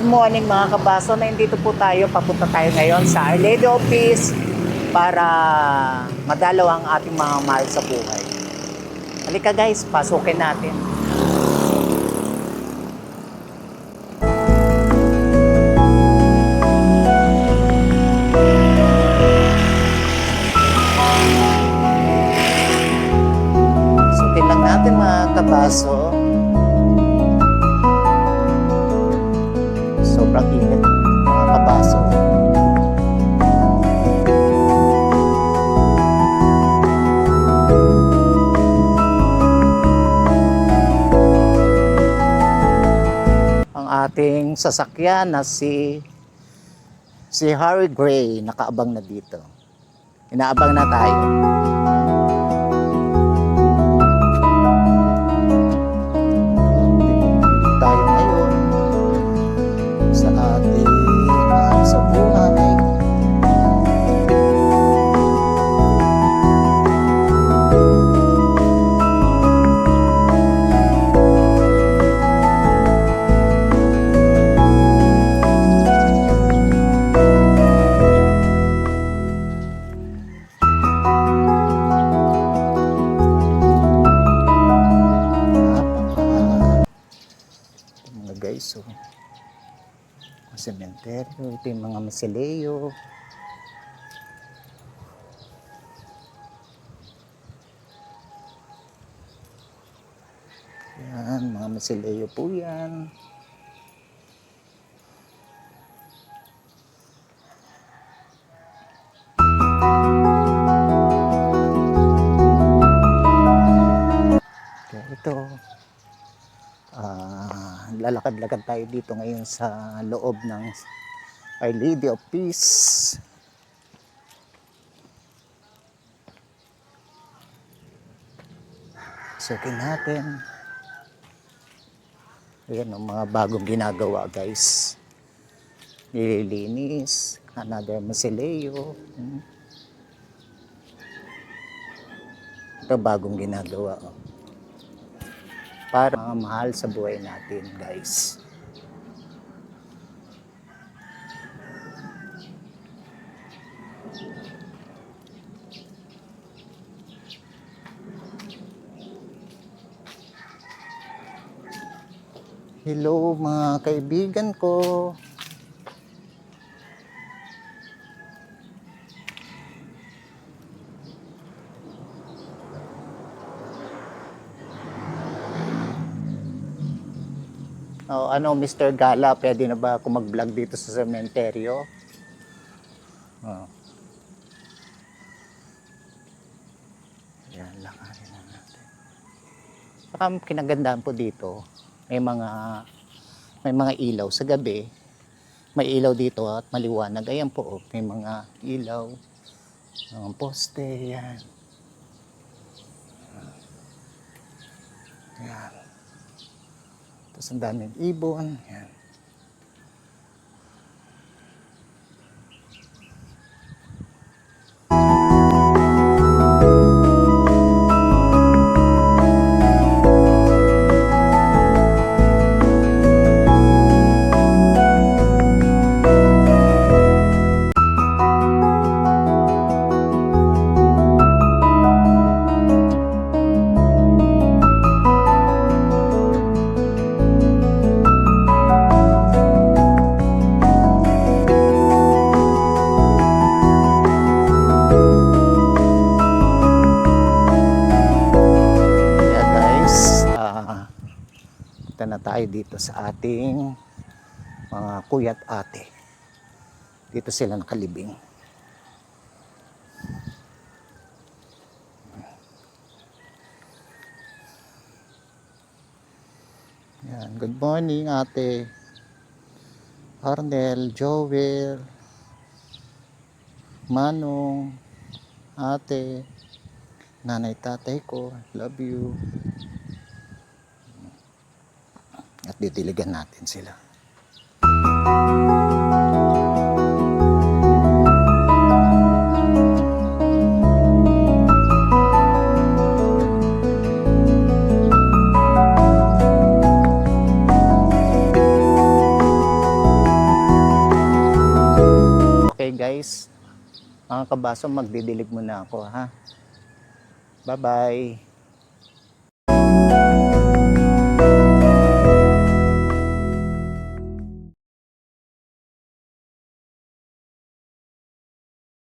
Morning mga kabaso, nandito po tayo, papunta tayo ngayon sa Our Lady Office para madalaw ang ating mga mahal sa buhay. Halika guys, pasukin natin. Pasukin lang natin mga kabaso. Sobrang init mga kabaso. Ang ating sasakyan na si Harry Gray nakaabang na dito. Inaabang na tayo. Tayo ngayon sa ating mahal sa buhay. Mga guys, so sementeryo, ito yung mga mausoleo. Yan, mga mausoleo po yan. Kaya ito, lalakad-lakad tayo dito ngayon sa loob ng Our Lady of Peace. Sukin natin. Ayan ang mga bagong ginagawa guys. Nililinis. Another mausoleo. Ito bagong ginagawa. Para mga mahal sa buhay natin guys. Hello mga kaibigan ko. Oh, ano Mr. Gala, pwede na ba ako mag-vlog dito sa sementeryo? Oh. Yan, lakarin na natin. Saka kinagandahan po dito, may mga ilaw sa gabi. May ilaw dito at maliwanag. Ayan po, may mga ilaw, mga poste, yan. Yan. Tapos ang daming ibon. Yan. Na tayo dito sa ating mga kuya at ate. Dito sila nakalibing. Yan. Good morning ate Arnel, Joel, Manong, ate, nanay, tatay ko, love you. At ditiligan natin sila. Mga kabaso, magdidilig muna ako ha. Bye-bye.